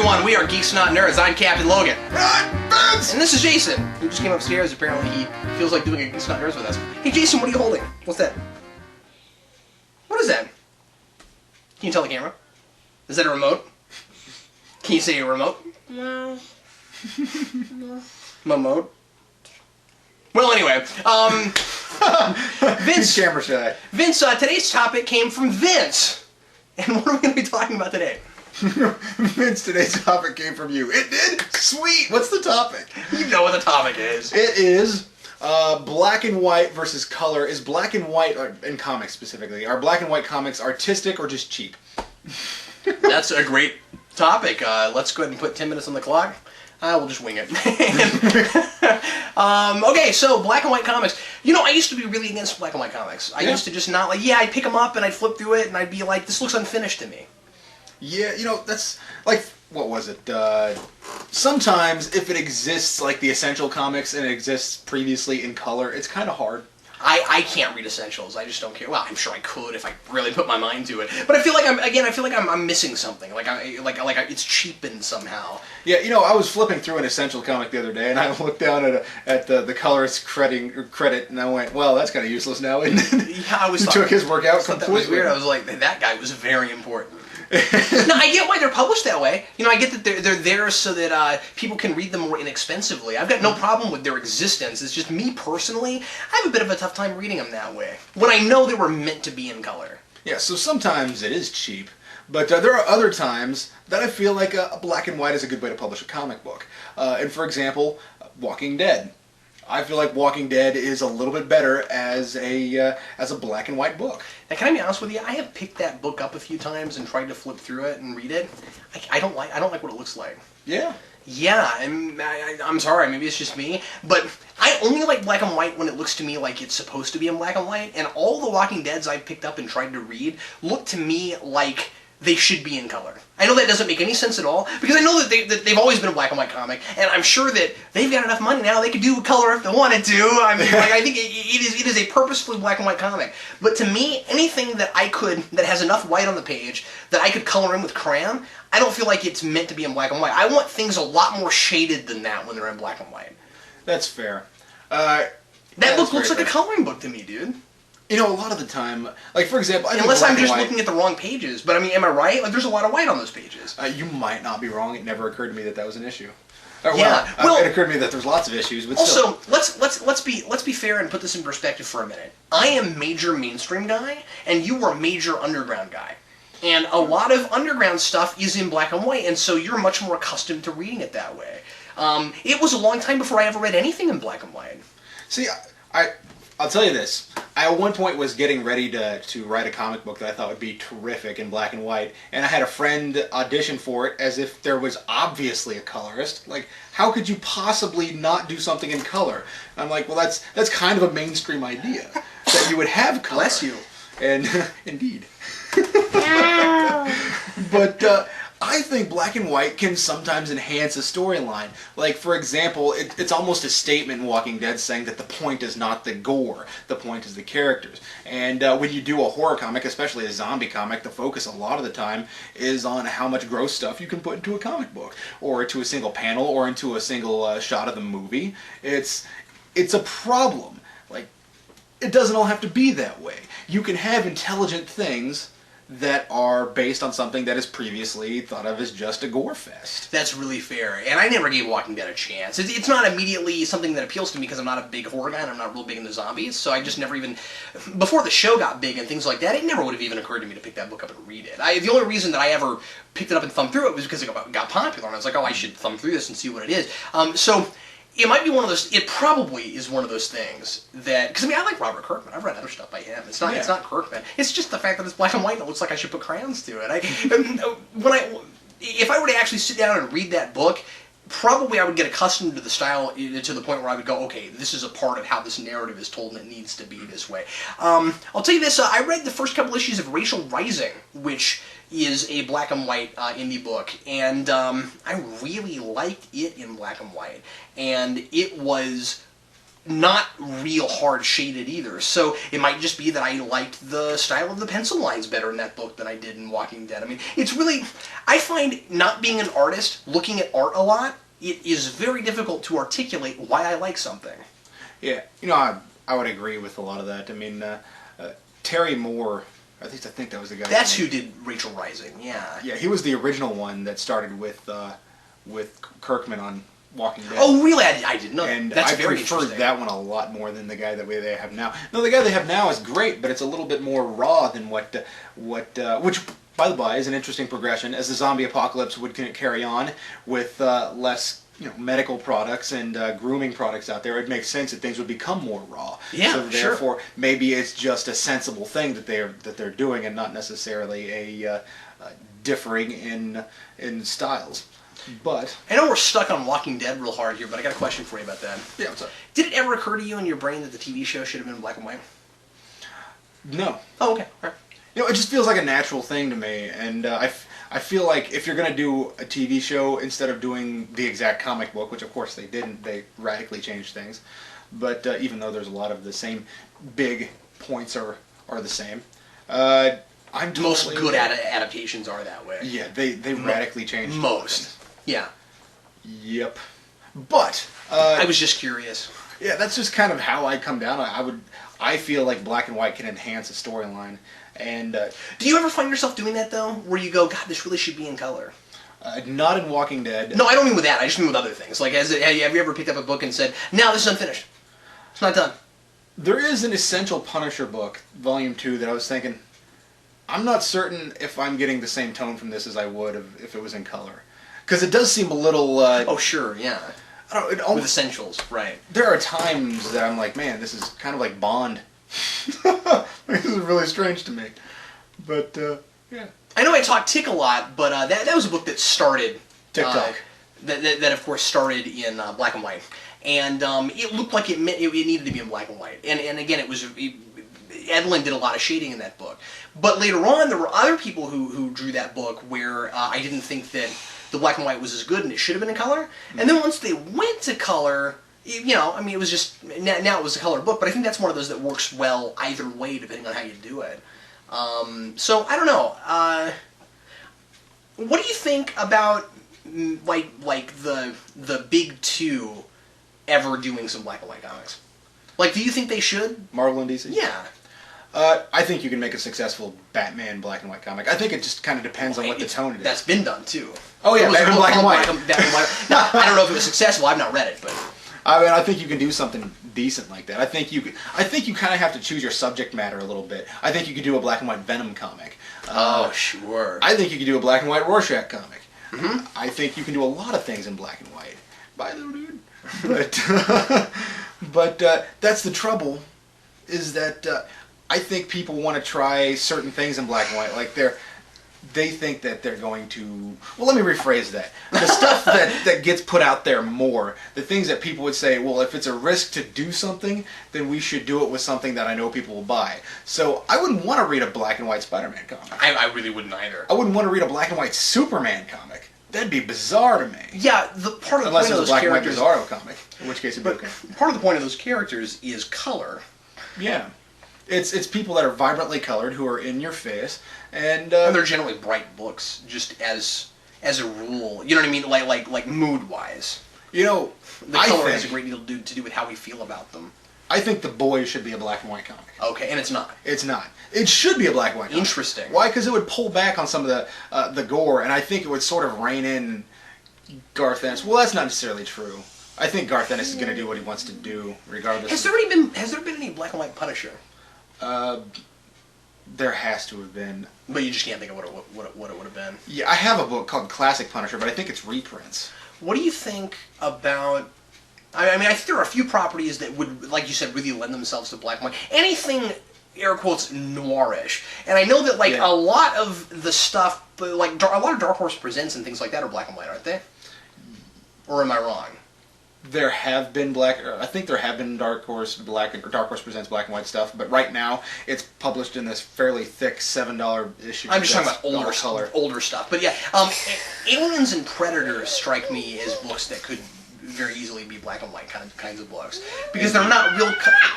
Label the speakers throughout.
Speaker 1: everyone, we are Geeks Not Nerds. I'm Captain Logan.
Speaker 2: Vince!
Speaker 1: And this is Jason, who just came upstairs. Apparently he feels like doing a Geeks Not Nerds with us. Hey Jason, what are you holding? What's that? What is that? Can you tell the camera? Is that a remote? Can you say a remote?
Speaker 3: No.
Speaker 1: Remote? Well, anyway, Vince.
Speaker 2: Camera shy.
Speaker 1: Vince, today's topic came from Vince. And what are we going to be talking about today?
Speaker 2: Vince, today's topic came from you. It did? Sweet! What's the topic?
Speaker 1: You know what the topic is.
Speaker 2: It is black and white versus color. Is black and white, or in comics specifically, are black and white comics artistic or just cheap?
Speaker 1: That's a great topic. Let's go ahead and put 10 minutes on the clock. We'll just wing it. Okay, so black and white comics. You know, I used to be really against black and white comics. I used to just not like, I'd pick them up and I'd flip through it and I'd be like, this looks unfinished to me.
Speaker 2: Yeah, you know, that's like, what was it? Sometimes if it exists, like the Essential Comics, and it exists previously in color, it's kind of hard.
Speaker 1: I can't read Essentials. I just don't care. Well, I'm sure I could if I really put my mind to it. But I feel like I'm missing something. Like it's cheapened somehow.
Speaker 2: Yeah, you know, I was flipping through an Essential comic the other day, and I looked down at the colorist credit, and I went, "Well, that's kind of useless now." And
Speaker 1: yeah, I was
Speaker 2: took his work out
Speaker 1: completely. That was
Speaker 2: completely.
Speaker 1: weird. I was like, that guy was very important. No, I get why they're published that way. You know, I get that they're there so that people can read them more inexpensively. I've got no problem with their existence. It's just me personally, I have a bit of a tough time reading them that way. When I know they were meant to be in color.
Speaker 2: Yeah, so sometimes it is cheap, but there are other times that I feel like a black and white is a good way to publish a comic book. And for example, Walking Dead. I feel like Walking Dead is a little bit better as a black and white book.
Speaker 1: Now, can I be honest with you? I have picked that book up a few times and tried to flip through it and read it. I don't like what it looks like.
Speaker 2: Yeah.
Speaker 1: Yeah, I'm sorry, maybe it's just me, but I only like black and white when it looks to me like it's supposed to be in black and white, and all the Walking Deads I've picked up and tried to read look to me like they should be in color. I know that doesn't make any sense at all, because I know that they've always been a black and white comic, and I'm sure that they've got enough money now they could do color if they wanted to. I mean, like, I think it is a purposefully black and white comic. But to me, anything that has enough white on the page that I could color in with crayon, I don't feel like it's meant to be in black and white. I want things a lot more shaded than that when they're in black and white.
Speaker 2: That's fair.
Speaker 1: That book looks like a coloring book to me, dude.
Speaker 2: You know, a lot of the time, like for example,
Speaker 1: unless I'm just looking at the wrong pages. But I mean, am I right? Like, there's a lot of white on those pages.
Speaker 2: You might not be wrong. It never occurred to me that was an issue.
Speaker 1: Well,
Speaker 2: it occurred to me that there's lots of issues, but
Speaker 1: also,
Speaker 2: still.
Speaker 1: let's be fair and put this in perspective for a minute. I am major mainstream guy, and you are major underground guy. And a lot of underground stuff is in black and white, and so you're much more accustomed to reading it that way. It was a long time before I ever read anything in black and white.
Speaker 2: See, I'll tell you this. I at one point was getting ready to write a comic book that I thought would be terrific in black and white, and I had a friend audition for it as if there was obviously a colorist. Like, how could you possibly not do something in color? And I'm like, well, that's kind of a mainstream idea, that you would have color.
Speaker 1: Bless you.
Speaker 2: And indeed.
Speaker 3: No.
Speaker 2: But I think black and white can sometimes enhance a storyline. Like, for example, it's almost a statement in Walking Dead saying that the point is not the gore, the point is the characters. And when you do a horror comic, especially a zombie comic, the focus a lot of the time is on how much gross stuff you can put into a comic book, or into a single panel, or into a single shot of the movie. It's a problem. Like, it doesn't all have to be that way. You can have intelligent things that are based on something that is previously thought of as just a gore fest.
Speaker 1: That's really fair, and I never gave Walking Dead a chance. It's not immediately something that appeals to me because I'm not a big horror guy and I'm not real big into zombies, so I just never even... Before the show got big and things like that, it never would have even occurred to me to pick that book up and read it. The only reason that I ever picked it up and thumbed through it was because it got popular, and I was like, oh, I should thumb through this and see what it is. So... It might be one of those. It probably is one of those things that, because I mean, I like Robert Kirkman. I've read other stuff by him. It's not Kirkman. It's just the fact that it's black and white and it looks like I should put crayons to it. If I were to actually sit down and read that book, probably I would get accustomed to the style to the point where I would go, okay, this is a part of how this narrative is told and it needs to be this way. I'll tell you this, I read the first couple issues of Racial Rising, which is a black and white indie book, and I really liked it in black and white, and it was not real hard shaded either. So it might just be that I liked the style of the pencil lines better in that book than I did in Walking Dead. I mean, it's really, I find not being an artist, looking at art a lot, it is very difficult to articulate why I like something.
Speaker 2: Yeah, I would agree with a lot of that. I mean, Terry Moore, I think that was the guy.
Speaker 1: That's who did Rachel Rising, yeah.
Speaker 2: Yeah, he was the original one that started with Kirkman on Walking Dead.
Speaker 1: Oh, really? I didn't know that.
Speaker 2: And
Speaker 1: That's
Speaker 2: I
Speaker 1: very
Speaker 2: preferred
Speaker 1: interesting.
Speaker 2: that one a lot more than the guy that they have now. No, the guy they have now is great, but it's a little bit more raw than which, by the by, is an interesting progression as the zombie apocalypse would carry on with less medical products and grooming products out there. It makes sense that things would become more raw.
Speaker 1: Yeah,
Speaker 2: so therefore, maybe it's just a sensible thing that they're doing, and not necessarily a differing in styles. But
Speaker 1: I know we're stuck on Walking Dead real hard here, but I got a question for you about that.
Speaker 2: yeah, what's up?
Speaker 1: Did it ever occur to you in your brain that the TV show should have been in black and white?
Speaker 2: No.
Speaker 1: Oh, okay. All right.
Speaker 2: It just feels like a natural thing to me, and I feel like if you're going to do a TV show, instead of doing the exact comic book, which of course they didn't, they radically changed things, but even though there's a lot of the same big points are the same, I'm totally,
Speaker 1: Most good adaptations are that way.
Speaker 2: Yeah, they radically changed
Speaker 1: Most. Yeah.
Speaker 2: Yep. But
Speaker 1: I was just curious.
Speaker 2: yeah, that's just kind of how I come down. I feel like black and white can enhance a storyline. And
Speaker 1: Do you ever find yourself doing that, though? Where you go, God, this really should be in color?
Speaker 2: not in Walking Dead.
Speaker 1: No, I don't mean with that. I just mean with other things. Like, have you ever picked up a book and said, no, this is unfinished. It's not done.
Speaker 2: There is an Essential Punisher book, Volume 2, that I was thinking, I'm not certain if I'm getting the same tone from this as I would if it was in color. Because it does seem a little...
Speaker 1: Oh, sure, yeah.
Speaker 2: I don't know,
Speaker 1: With
Speaker 2: almost,
Speaker 1: essentials, right.
Speaker 2: there are times that I'm like, man, this is kind of like Bond. This is really strange to me. But, yeah.
Speaker 1: I know I talk Tick a lot, but that was a book that started...
Speaker 2: TikTok.
Speaker 1: That of course, started in black and white. And it looked like it needed to be in black and white. And again, Evelyn did a lot of shading in that book. But later on, there were other people who drew that book where I didn't think that the black and white was as good and it should have been in color. And then once they went to color, it was just, now it was a color book, but I think that's one of those that works well either way depending on how you do it. So, I don't know. What do you think about, like the big two ever doing some black and white comics? Like, do you think they should?
Speaker 2: Marvel and DC?
Speaker 1: Yeah.
Speaker 2: I think you can make a successful Batman black and white comic. I think it just kind of depends on what the tone it is.
Speaker 1: That's been done, too.
Speaker 2: Oh, yeah,
Speaker 1: It was
Speaker 2: Batman black and white.
Speaker 1: Batman black and white. Now, I don't know if it was successful. I've not read it, but...
Speaker 2: I mean, I think you can do something decent like that. I think you kind of have to choose your subject matter a little bit. I think you could do a black and white Venom comic.
Speaker 1: Oh, sure.
Speaker 2: I think you could do a black and white Rorschach comic.
Speaker 1: Mm-hmm.
Speaker 2: I think you can do a lot of things in black and white. Bye, little dude. But that's the trouble, is that I think people want to try certain things in black and white. Like they think that they're going to... Well, let me rephrase that. The stuff that gets put out there more, the things that people would say, well, if it's a risk to do something, then we should do it with something that I know people will buy. So I wouldn't want to read a black and white Spider-Man comic.
Speaker 1: I really wouldn't either.
Speaker 2: I wouldn't want to read a black and white Superman comic. That'd be bizarre to me.
Speaker 1: Yeah, part of the
Speaker 2: Unless
Speaker 1: point of
Speaker 2: it's a
Speaker 1: those
Speaker 2: black and white
Speaker 1: characters...
Speaker 2: Bizarro comic, in which case it'd be
Speaker 1: But
Speaker 2: okay.
Speaker 1: part of the point of those characters is color.
Speaker 2: Yeah. It's people that are vibrantly colored who are in your face, and
Speaker 1: And they're generally bright books, just as a rule. You know what I mean? Like mood-wise.
Speaker 2: The
Speaker 1: color has a great deal to do with how we feel about them.
Speaker 2: I think The Boys should be a black and white comic.
Speaker 1: Okay, and it's not.
Speaker 2: It's not. It should be a black and white comic.
Speaker 1: Interesting.
Speaker 2: Why? Because it would pull back on some of the gore, and I think it would sort of rein in Garth Ennis. Well, that's not necessarily true. I think Garth Ennis is going to do what he wants to do, regardless.
Speaker 1: Has there been any black and white Punisher?
Speaker 2: There has to have been.
Speaker 1: But you just can't think of what it would have been.
Speaker 2: Yeah, I have a book called Classic Punisher, but I think it's reprints.
Speaker 1: What do you think about... I mean, I think there are a few properties that would, like you said, really lend themselves to black and white. Anything, air quotes, noirish. And I know that,
Speaker 2: Yeah.
Speaker 1: a lot of the stuff, a lot of Dark Horse Presents and things like that are black and white, aren't they? Or am I wrong?
Speaker 2: There have been I think there have been Dark Horse Presents black and white stuff, but right now it's published in this fairly thick $7 issue.
Speaker 1: I'm just talking
Speaker 2: that's
Speaker 1: about
Speaker 2: color.
Speaker 1: older stuff. But yeah, Aliens and Predators strike me as books that could very easily be black and white kinds of books because they're not real,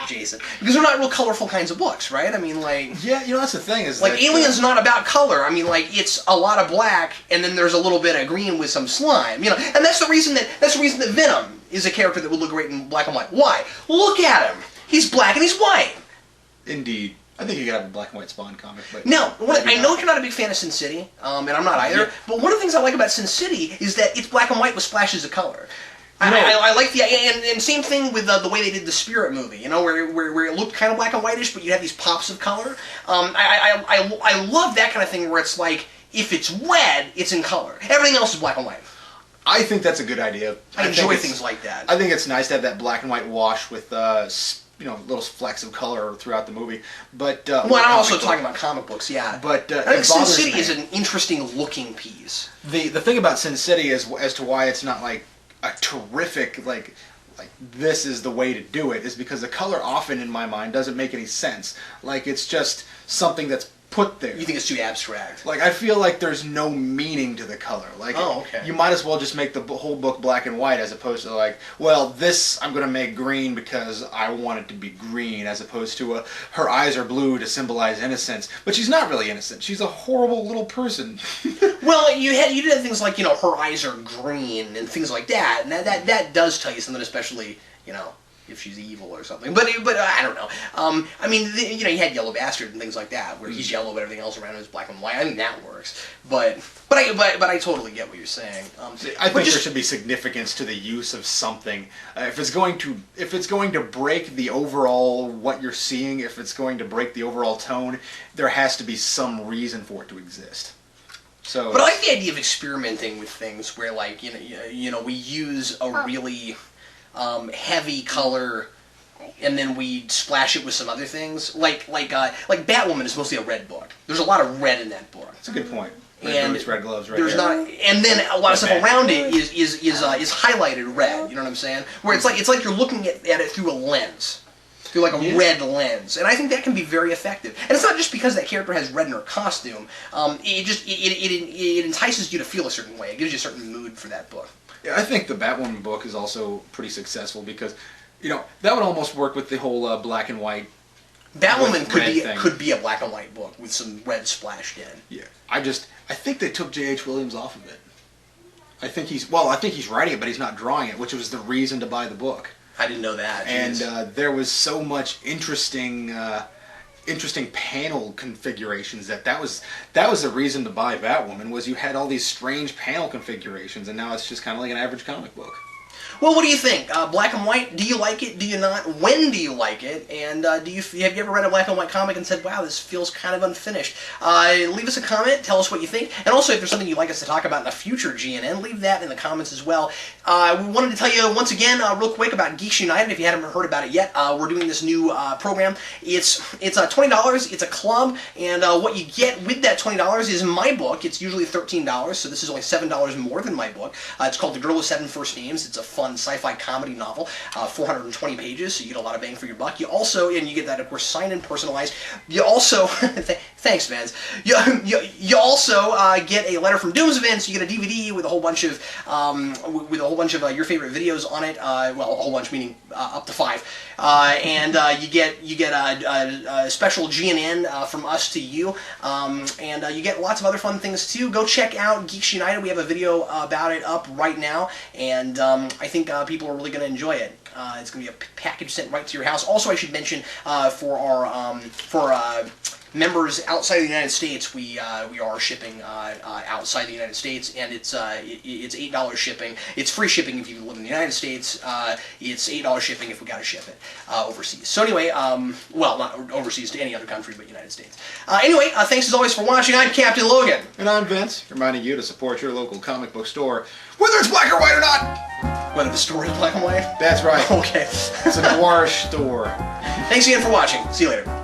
Speaker 1: Jason. Because they're not real colorful kinds of books, right? I mean, like
Speaker 2: yeah, you know that's the thing is
Speaker 1: like
Speaker 2: that,
Speaker 1: Alien's not about color. I mean, like it's a lot of black and then there's a little bit of green with some slime, you know. And that's the reason that Venom is a character that would look great in black and white. Why? Look at him. He's black and he's white.
Speaker 2: Indeed. I think you could have a black and white Spawn comic, but
Speaker 1: now, I know you're not a big fan of Sin City, and I'm not either. Yeah. But one of the things I like about Sin City is that it's black and white with splashes of color. I like the and same thing with the way they did the Spirit movie, you know, where it looked kind of black and whitish, but you have these pops of color. I love that kind of thing where it's like if it's red, it's in color. Everything else is black and white.
Speaker 2: I think that's a good idea.
Speaker 1: I enjoy things like that.
Speaker 2: I think it's nice to have that black and white wash with you know, little flecks of color throughout the movie. But
Speaker 1: well, I'm also talking about comic books, yeah.
Speaker 2: But
Speaker 1: I think Sin City is an interesting looking piece.
Speaker 2: The thing about Sin City is as to why it's not like a terrific like this is the way to do it is because the color often in my mind doesn't make any sense. Like it's just something that's put there.
Speaker 1: You think it's too abstract?
Speaker 2: Like I feel like there's no meaning to the color. Like you might as well just make the whole book black and white as opposed to like, well, this I'm going to make green because I want it to be green, as opposed to her eyes are blue to symbolize innocence, but she's not really innocent. She's a horrible little person.
Speaker 1: Well, you did things like, you know, her eyes are green and things like that, and that does tell you something, especially, you know, if she's evil or something. But I don't know. I mean, you know, you had Yellow Bastard and things like that, where he's yellow, but everything else around him is black and white. I think that works. But I totally get what you're saying.
Speaker 2: I think there should be significance to the use of something. If it's going to break the overall what you're seeing, if it's going to break the overall tone, there has to be some reason for it to exist. So. But
Speaker 1: I like the idea of experimenting with things where, like, you know, we use a really heavy color, and then we splash it with some other things. Like Batwoman is mostly a red book. There's a lot of red in that book.
Speaker 2: That's a good point. Red boots, red gloves, red
Speaker 1: hair. And then a lot of stuff around it is highlighted red. You know what I'm saying? Where it's like you're looking at it through a lens. Through like a red lens, and I think that can be very effective. And it's not just because that character has red in her costume. It entices you to feel a certain way. It gives you a certain mood for that book.
Speaker 2: Yeah, I think the Batwoman book is also pretty successable because, you know, that would almost work with the whole black and white.
Speaker 1: Batwoman could be a black and white book with some red splashed in.
Speaker 2: Yeah, I think they took J.H. Williams off of it. I think he's writing it, but he's not drawing it, which was the reason to buy the book.
Speaker 1: I didn't know that.
Speaker 2: Jeez. And there was so much interesting panel configurations that was the reason to buy Batwoman, was you had all these strange panel configurations, and now it's just kind of like an average comic book.
Speaker 1: Well, what do you think? Black and white, do you like it? Do you not? When do you like it? And have you ever read a black and white comic and said, wow, this feels kind of unfinished? Leave us a comment, tell us what you think, and also if there's something you'd like us to talk about in a future GNN, leave that in the comments as well. We wanted to tell you once again, real quick, about Geeks United, if you hadn't heard about it yet. We're doing this new program. It's $20, it's a club, and what you get with that $20 is my book. It's usually $13, so this is only $7 more than my book. It's called The Girl with Seven First Names. It's a fun sci-fi comedy novel, 420 pages, so you get a lot of bang for your buck. You also, and you get that, of course, signed and personalized. You also, thanks, Vance. You also get a letter from Doom's Events. You get a DVD with a whole bunch of your favorite videos on it. Well, a whole bunch meaning up to 5. And you get a special GNN from us to you, and you get lots of other fun things too. Go check out Geeks United. We have a video about it up right now, and I think people are really going to enjoy it. It's going to be a package sent right to your house. Also, I should mention for our members outside of the United States, we are shipping outside the United States, and it's $8 shipping. It's free shipping if you live in the United States. It's $8 shipping if we got to ship it overseas. So anyway, well, not overseas to any other country, but United States. Anyway, thanks as always for watching. I'm Captain Logan.
Speaker 2: And I'm Vince, reminding you to support your local comic book store, whether it's black or white or not.
Speaker 1: Whether the store is black and white?
Speaker 2: That's right.
Speaker 1: Okay.
Speaker 2: It's a noir store.
Speaker 1: Thanks again for watching. See you later.